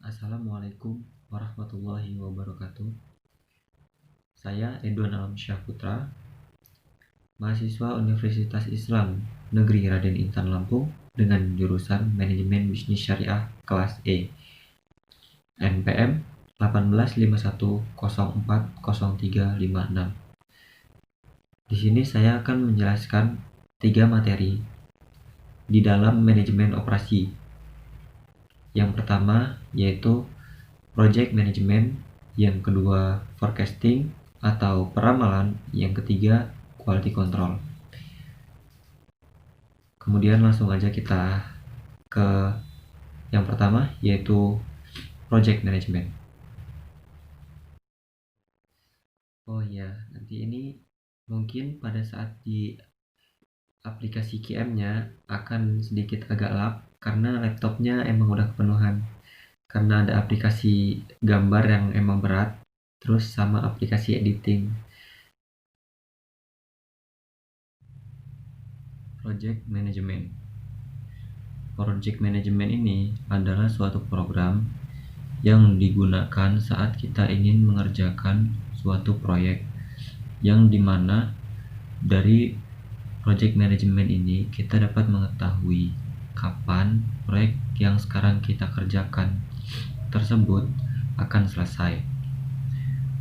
Assalamualaikum warahmatullahi wabarakatuh. Saya Edwan Alamsyah Putra, mahasiswa Universitas Islam Negeri Raden Intan Lampung dengan jurusan Manajemen Bisnis Syariah kelas E, NPM 1851040356. Di sini saya akan menjelaskan 3 materi di dalam manajemen operasi. Yang pertama yaitu Project Management, yang kedua Forecasting atau peramalan, yang ketiga Quality Control. Kemudian langsung aja kita ke yang pertama yaitu Project Management. Oh iya, nanti ini mungkin pada saat di aplikasi QM-nya akan sedikit agak lag karena laptopnya emang udah kepenuhan. Karena ada aplikasi gambar yang emang berat, terus sama aplikasi editing. Project Management. Project Management ini adalah suatu program yang digunakan saat kita ingin mengerjakan suatu proyek, yang dimana dari Project Management ini kita dapat mengetahui kapan proyek yang sekarang kita kerjakan tersebut akan selesai.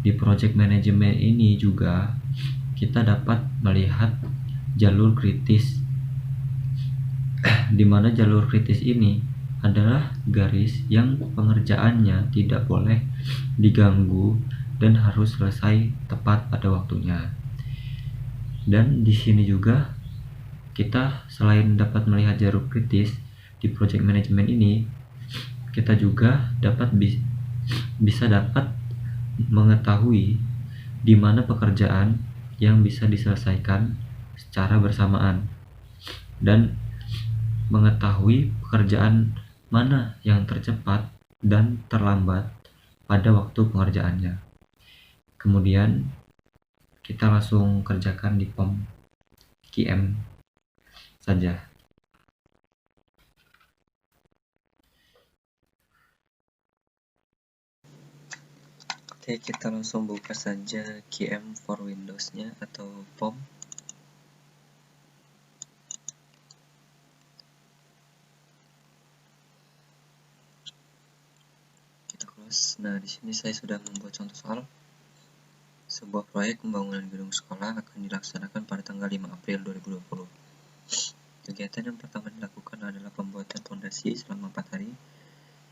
Di Project Management ini juga kita dapat melihat jalur kritis, di mana jalur kritis ini adalah garis yang pengerjaannya tidak boleh diganggu dan harus selesai tepat pada waktunya. Dan di sini juga kita selain dapat melihat jalur kritis di project management ini, kita juga bisa dapat mengetahui di mana pekerjaan yang bisa diselesaikan secara bersamaan dan mengetahui pekerjaan mana yang tercepat dan terlambat pada waktu pengerjaannya. Kemudian kita langsung kerjakan di POM QM saja. Oke, kita langsung buka saja QM for Windows-nya atau POM. Kita close. Nah, di sini saya sudah membuat contoh soal. Sebuah proyek pembangunan gedung sekolah akan dilaksanakan pada tanggal 5 April 2020. Kegiatan yang pertama dilakukan adalah pembuatan fondasi selama 4 hari.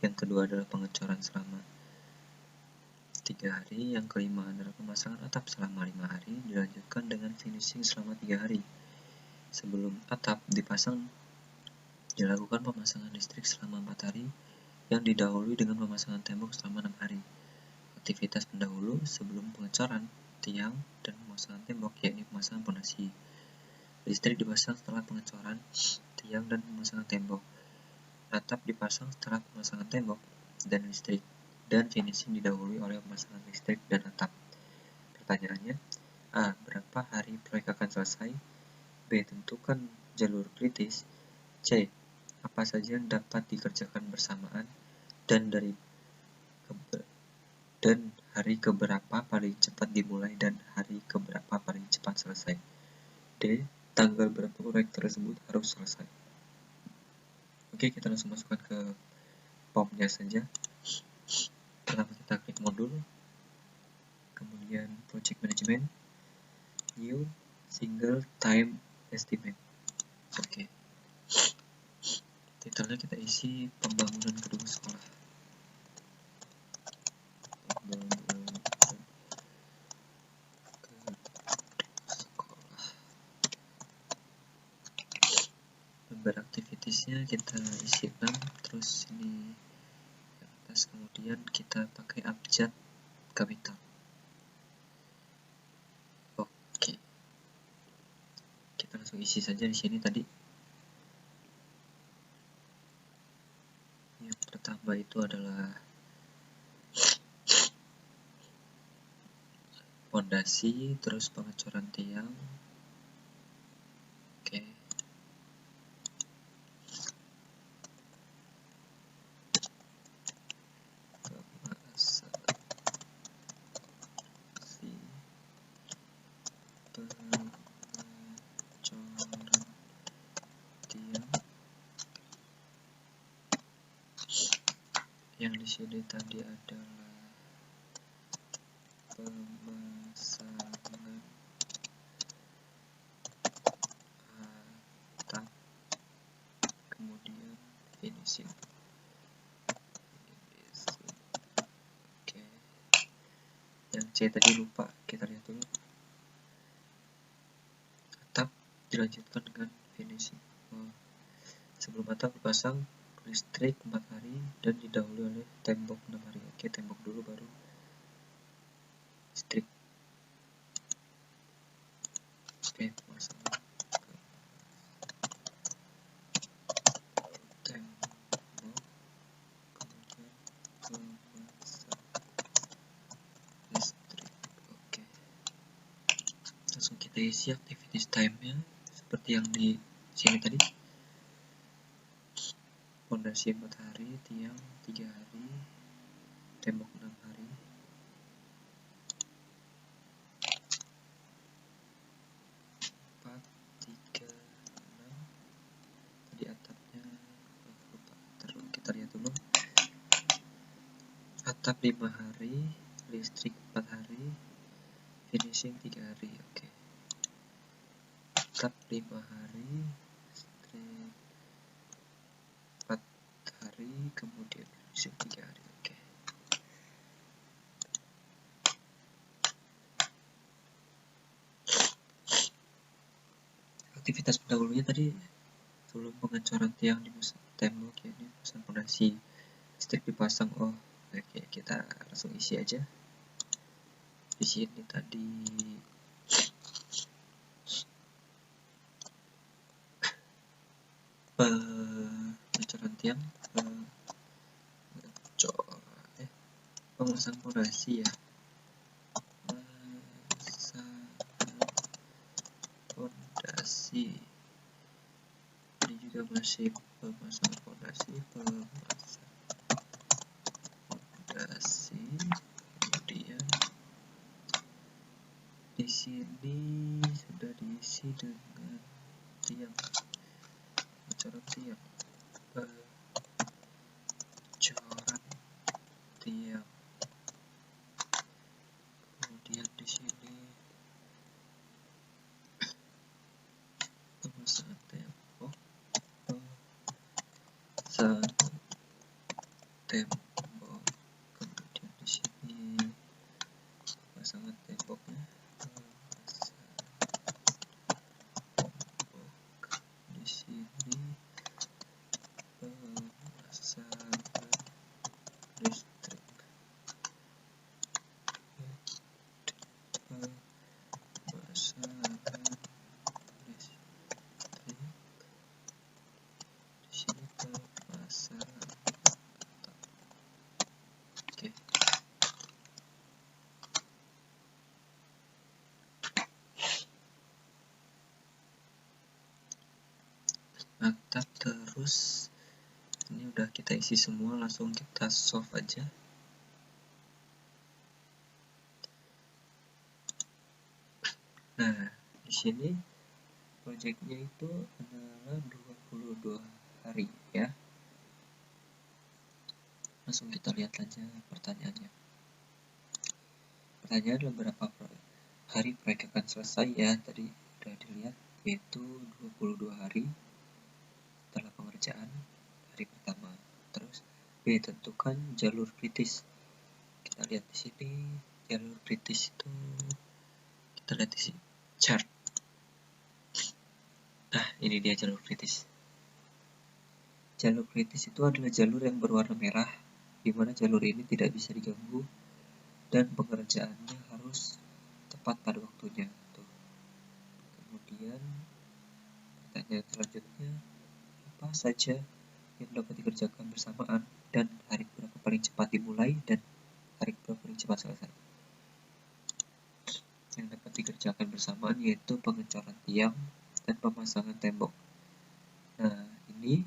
Yang kedua adalah pengecoran selama 3 hari. Yang kelima adalah pemasangan atap selama 5 hari. Dilanjutkan dengan finishing selama 3 hari. Sebelum atap dipasang, dilakukan pemasangan listrik selama 4 hari, yang didahului dengan pemasangan tembok selama 6 hari. Aktivitas pendahulu sebelum pengecoran tiang dan pemasangan tembok yakni pemasangan fondasi. Listrik dipasang setelah pengecoran tiang dan pemasangan tembok. Atap dipasang setelah pemasangan tembok dan listrik. Dan finishing didahului oleh pemasangan listrik dan atap. Pertanyaannya, A. Berapa hari proyek akan selesai? B. Tentukan jalur kritis. C. Apa saja yang dapat dikerjakan bersamaan dan hari keberapa paling cepat dimulai dan hari keberapa paling cepat selesai. D. Tanggal berapa proyek tersebut harus selesai. Oke, kita langsung masukkan ke POM-nya saja. Pertama kita klik modul, kemudian project management, new single time estimate. Oke. Titelnya kita isi pembangunan gedung sekolah. Beraktivitasnya kita isi 6, terus ini ke atas, kemudian kita pakai abjad kapital. Oke, kita langsung isi saja di sini tadi. Yang pertama itu adalah fondasi, terus pengecoran tiang. Oke. Yang di sini tadi adalah pemasangan atap, kemudian finishing. Oke. Yang C tadi lupa, kita lihat dulu. Atap dilanjutkan dengan finishing. Sebelum atap dipasang listrik 4 hari dan didahului oleh tembok 6 hari. Oke, tembok dulu baru listrik. Oke, pemasangan tembok, kemudian pemasangan listrik. Oke, langsung kita isi activities time-nya seperti yang di sini tadi. Fondasi 4 hari, tiang 3 hari, tembok 6 hari. Tadi atapnya lupa. Terus kita lihat dulu. Atap 5 hari, listrik 4 hari, finishing 3 hari. Oke. Atap 5 hari, listrik 4 hari, kemudian finishing 3 hari. Oke. Aktivitas pendahulunya tadi sebelum pengecoran tiang di tembok, ya ini pasang fondasi, listrik dipasang. Oh, oke, kita langsung isi aja. Di sini tadi pengecoran tiang, pemasang fondasi ya. Fondasi ini juga masih pemasangan fondasi, kemudian di sini sudah diisi dengan tiang, pengecoran tiang, kemudian di sini pemasangan tembok, kemudian di sini pemasangan temboknya, di sini pemasangan listrik, di sini pemasangan atap. Oke. Atap terus ini udah kita isi semua, langsung kita solve aja. Nah, di sini proyeknya itu adalah 22 hari ya. Langsung kita lihat aja pertanyaannya. Pertanyaan adalah berapa hari proyek akan selesai ya. Tadi udah dilihat, yaitu 22 hari setelah pengerjaan hari pertama. Terus B, tentukan jalur kritis. Kita lihat di sini jalur kritis itu, kita lihat di sini chart. Nah, ini dia jalur kritis. Jalur kritis itu adalah jalur yang berwarna merah, di mana jalur ini tidak bisa diganggu dan pengerjaannya harus tepat pada waktunya. Tuh. Kemudian pertanyaan selanjutnya, apa saja yang dapat dikerjakan bersamaan dan hari berapa paling cepat dimulai dan hari berapa paling cepat selesai. Yang dapat dikerjakan bersamaan yaitu pengecoran tiang dan pemasangan tembok. Nah, ini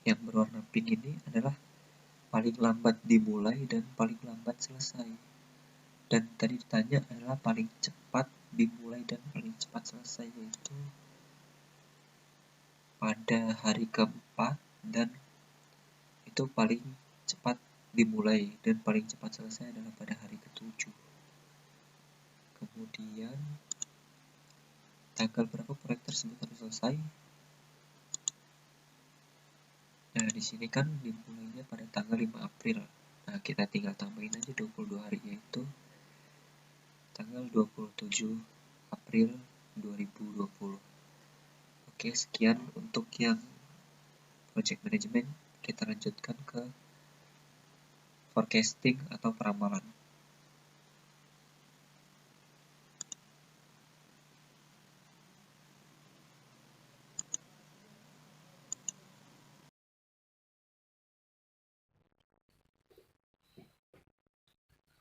yang berwarna pink ini adalah paling lambat dimulai dan paling lambat selesai. Dan tadi ditanya adalah paling cepat dimulai dan paling cepat selesai, yaitu pada hari keempat, dan itu paling cepat dimulai dan paling cepat selesai adalah pada hari ke-7. Kemudian tanggal berapa proyek tersebut harus selesai? Nah, di sini kan dimulainya pada tanggal 5 April. Nah, kita tinggal tambahin aja 22 hari, yaitu tanggal 27 April 2020. Oke, sekian untuk yang project management. Kita lanjutkan ke forecasting atau peramalan.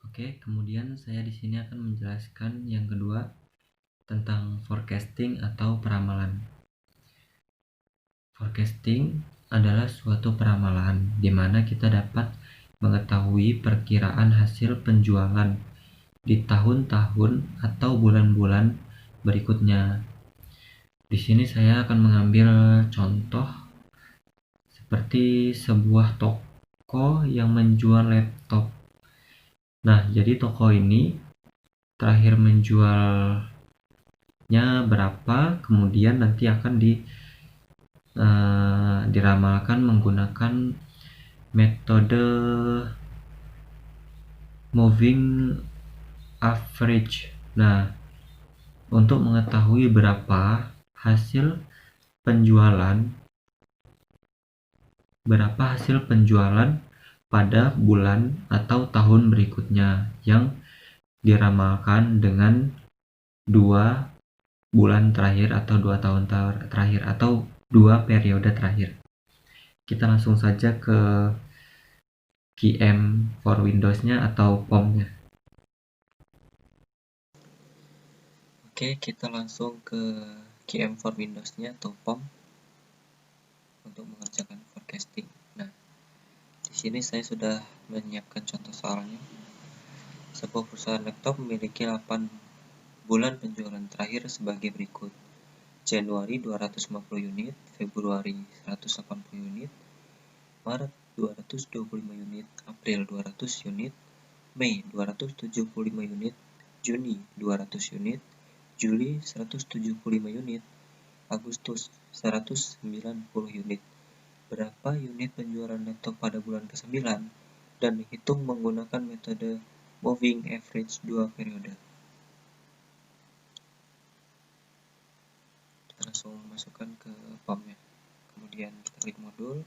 Oke, kemudian saya di sini akan menjelaskan yang kedua tentang forecasting atau peramalan. Forecasting adalah suatu peramalan di mana kita dapat mengetahui perkiraan hasil penjualan di tahun-tahun atau bulan-bulan berikutnya. Di sini saya akan mengambil contoh seperti sebuah toko yang menjual laptop. Nah, jadi toko ini terakhir menjualnya berapa, kemudian nanti akan diramalkan menggunakan metode moving average. Nah, untuk mengetahui berapa hasil penjualan pada bulan atau tahun berikutnya yang diramalkan dengan 2 bulan terakhir atau 2 tahun terakhir atau 2 periode terakhir. Kita langsung saja ke QM for Windows-nya atau POM-nya. Oke, kita langsung ke QM for Windows-nya atau POM untuk mengerjakan forecasting. Nah, di sini saya sudah menyiapkan contoh soalnya. Sebuah perusahaan laptop memiliki 8 bulan penjualan terakhir sebagai berikut. Januari 250 unit, Februari 180 unit, Maret 225 unit, April 200 unit, Mei 275 unit, Juni 200 unit, Juli 175 unit, Agustus 190 unit. Berapa unit penjualan laptop pada bulan ke-9 dan hitung menggunakan metode moving average 2 periode. Kita langsung masukkan ke POM-nya. Kemudian kita klik modul,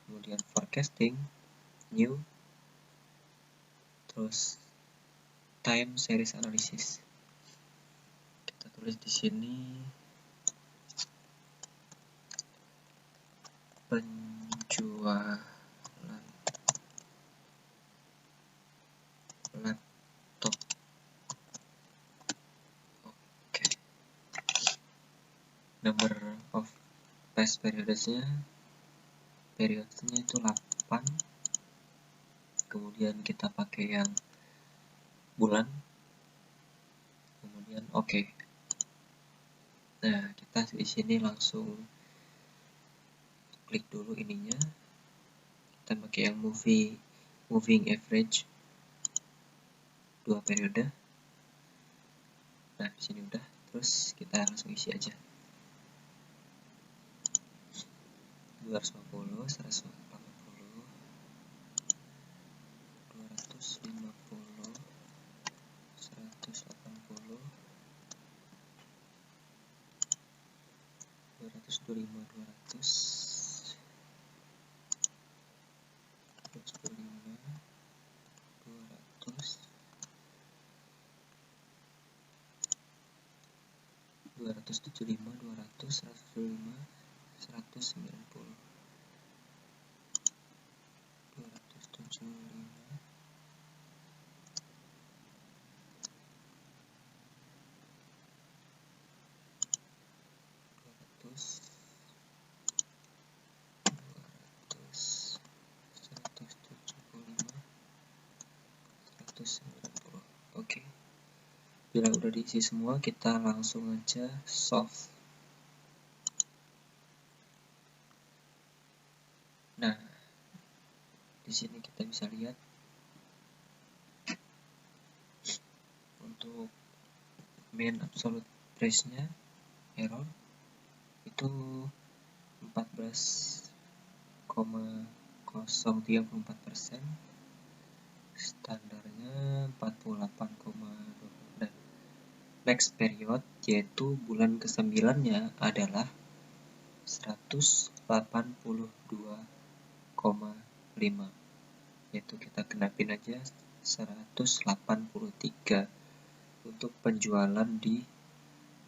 kemudian forecasting, new, terus time series analysis. Kita tulis di sini penjualan laptop. Oke. Number of past periodesnya itu 8. Kemudian kita pakai yang bulan. Kemudian oke. Nah, kita di sini langsung klik dulu ininya. Kita pakai yang moving average 2 periode. Nah, di sini udah. Terus kita langsung isi aja. 250, 180, 250, 180, 225, 200, 225, 200, 275, 200, 125, 190, 275, 190. Oke. Bila udah diisi semua, kita langsung aja solve. Nah, di sini kita bisa bisa lihat untuk mean absolute price-nya error itu 14,034%, standarnya 48,2, dan next period yaitu bulan ke-9 nya adalah 182,5, yaitu kita kenapin aja 183 untuk penjualan di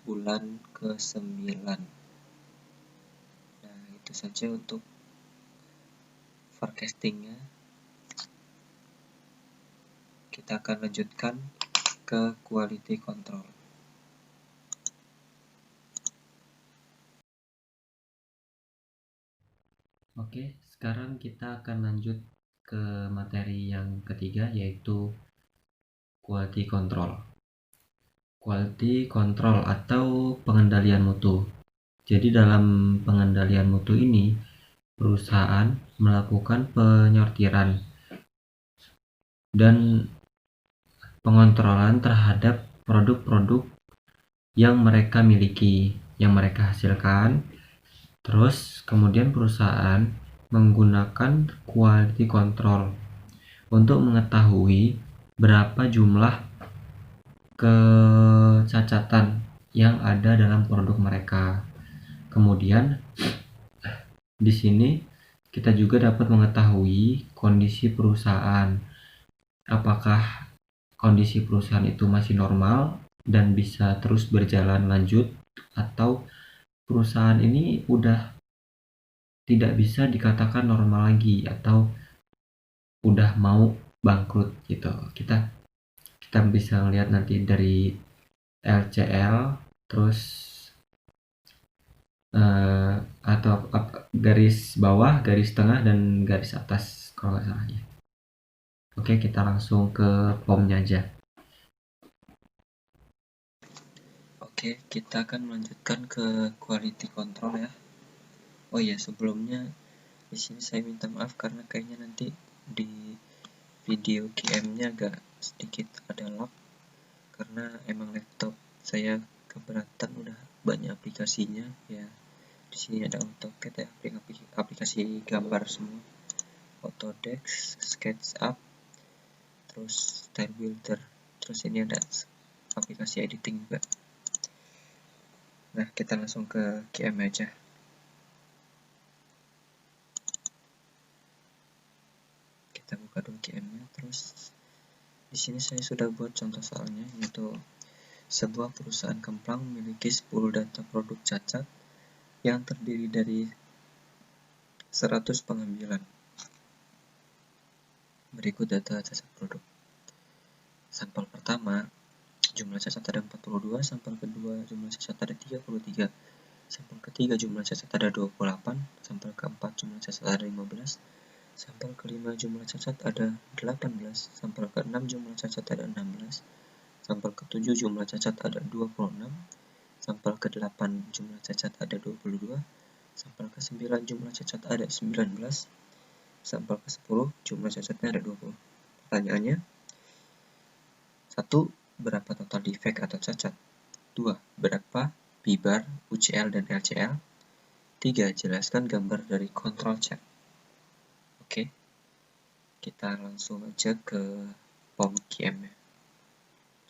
bulan ke-9. Nah, itu saja untuk forecastingnya. Kita akan lanjutkan ke quality control. Oke, sekarang kita akan lanjut ke materi yang ketiga, yaitu quality control. Quality control atau pengendalian mutu. Jadi dalam pengendalian mutu ini, perusahaan melakukan penyortiran dan pengontrolan terhadap produk-produk yang mereka miliki, yang mereka hasilkan. Terus kemudian perusahaan menggunakan quality control untuk mengetahui berapa jumlah kecacatan yang ada dalam produk mereka. Kemudian di sini kita juga dapat mengetahui kondisi perusahaan. Apakah kondisi perusahaan itu masih normal dan bisa terus berjalan lanjut, atau perusahaan ini udah tidak bisa dikatakan normal lagi atau udah mau bangkrut gitu. Kita bisa lihat nanti dari LCL, terus atau garis bawah, garis tengah, dan garis atas kalau nggak salah ya. Oke, kita langsung ke formnya aja. Oke, kita akan melanjutkan ke quality control ya. Oh iya, sebelumnya di sini saya minta maaf karena kayaknya nanti di video QM-nya agak sedikit ada lag karena emang laptop saya keberatan udah banyak aplikasinya ya. Di sini ada AutoCAD ya, aplikasi gambar semua, Autodesk, SketchUp, terus Style Builder, terus ini ada aplikasi editing juga. Nah, kita langsung ke QM aja. Kita buka dulu QM-nya, terus di sini saya sudah buat contoh soalnya, yaitu sebuah perusahaan kemplang memiliki 10 data produk cacat yang terdiri dari 100 pengambilan. Berikut data cacat produk. Sampel pertama, jumlah cacat ada 42, sampel kedua jumlah cacat ada 33, sampel ketiga jumlah cacat ada 28, sampel keempat jumlah cacat ada 15, sampel kelima jumlah cacat ada 18, sampel keenam jumlah cacat ada 16, sampel ketujuh jumlah cacat ada 26, sampel ke-8 jumlah cacat ada 22, sampel ke-9 jumlah cacat ada 19, sampel ke-10 jumlah cacatnya ada 20. Pertanyaannya, 1. Berapa total defect atau cacat? 2. Berapa B-bar, UCL, dan LCL? 3. Jelaskan gambar dari control chart. Oke, kita langsung aja ke form QM.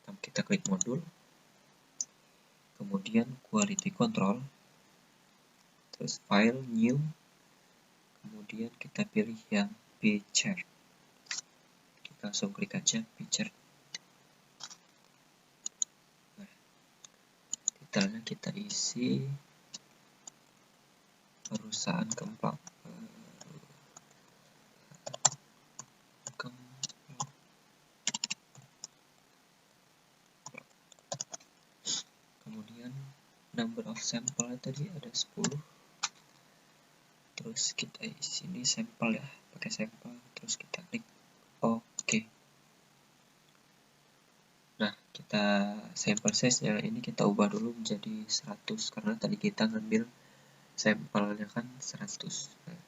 Pertama kita klik modul, kemudian quality control, terus file, new, kemudian kita pilih yang P-chart. Kita langsung klik aja P-chart. Nah, detailnya kita isi perusahaan kemplang. Kemudian number of sampel tadi ada 10. Terus kita isi ini sampel ya, pakai sampel, terus kita klik OK. Nah, kita sampel size-nya ini kita ubah dulu menjadi 100 karena tadi kita ngambil sampelnya kan 100. Nah,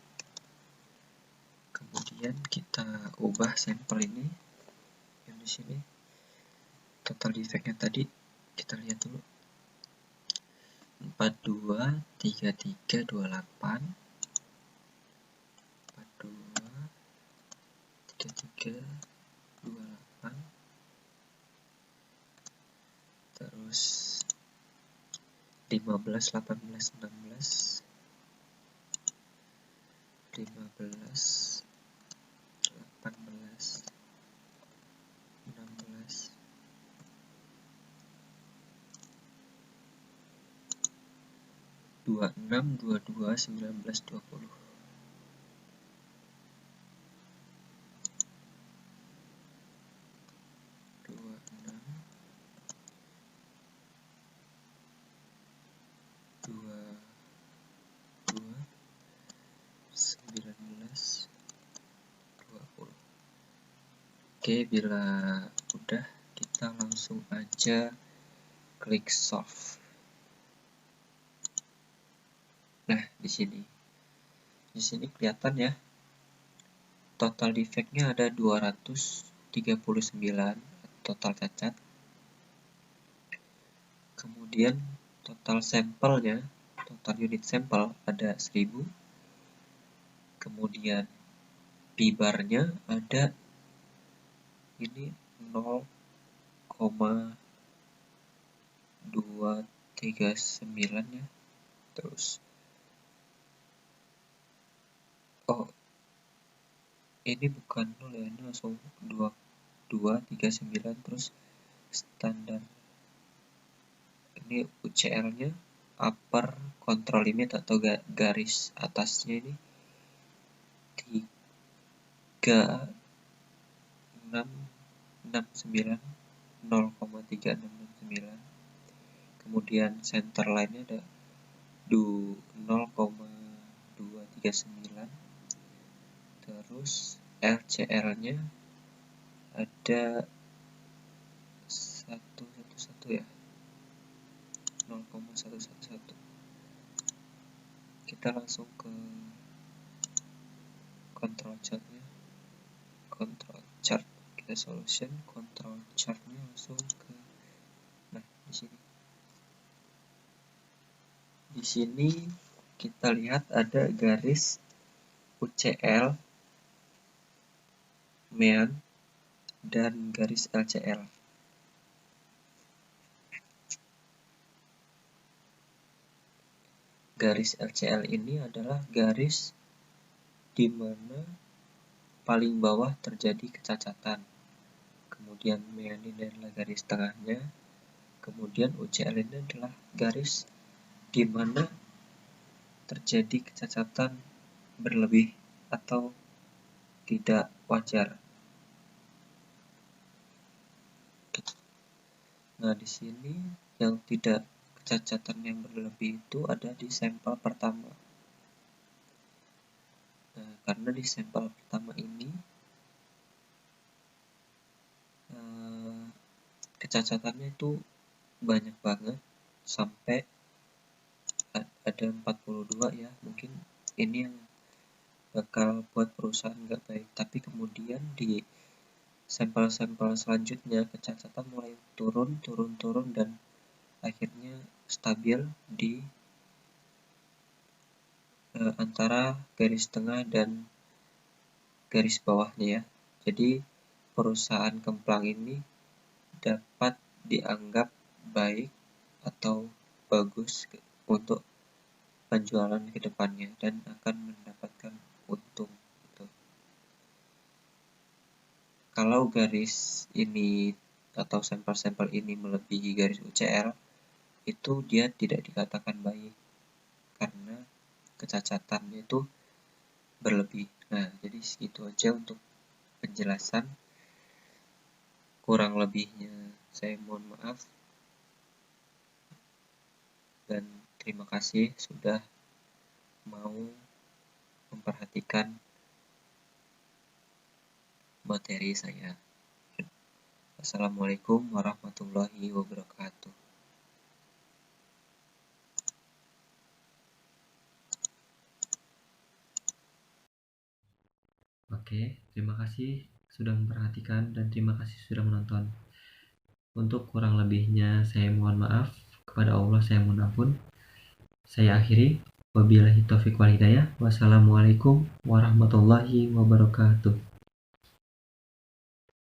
kemudian kemudian kita ubah sampel ini yang di sini. Total defect-nya tadi kita lihat dulu, 423328, 423328, terus 15 18 16, 15 18 16, 26 22 19 20, 26 22 19 20. Oke, bila udah kita langsung aja klik solve. Nah, di sini kelihatan ya, total defect-nya ada 239 total cacat. Kemudian total sampelnya, total unit sampel ada 1000. Kemudian p-bar-nya ada ini 0,239 ya. Terus ini bukan 0 ya, ini langsung 239. Terus standar ini UCL-nya, upper control limit atau garis atasnya ini 3669, 0,3669. Kemudian center line-nya ada 0,239. Terus LCL-nya ada 111 ya, 0,111. Kita langsung ke control chart-nya, control chart, kita solution control chart-nya langsung ke, nah di sini kita lihat ada garis UCL mean dan garis LCL. Garis LCL ini adalah garis di mana paling bawah terjadi kecacatan. Kemudian mean ini adalah garis tengahnya. Kemudian UCL ini adalah garis di mana terjadi kecacatan berlebih atau tidak wajar. Nah, di sini yang tidak kecacatan yang berlebih itu ada di sampel pertama. Nah, karena di sampel pertama ini kecacatannya itu banyak banget, sampai ada 42 ya. Mungkin ini yang bakal buat perusahaan nggak baik, tapi kemudian di sampel-sampel selanjutnya kecacatan mulai turun dan akhirnya stabil di antara garis tengah dan garis bawahnya ya. Jadi perusahaan Kemplang ini dapat dianggap baik atau bagus untuk penjualan ke depannya dan akan mendapatkan untung gitu. Kalau garis ini atau sampel-sampel ini melebihi garis UCL, itu dia tidak dikatakan baik karena kecacatannya itu berlebih. Nah, jadi segitu aja untuk penjelasan. Kurang lebihnya saya mohon maaf, dan terima kasih sudah mau memperhatikan materi saya. Assalamualaikum warahmatullahi wabarakatuh. Oke, terima kasih sudah memperhatikan dan terima kasih sudah menonton. Untuk kurang lebihnya saya mohon maaf, kepada Allah saya mohon ampun. Saya akhiri. Wabillahi taufiq wal hidayah. Wassalamualaikum warahmatullahi wabarakatuh.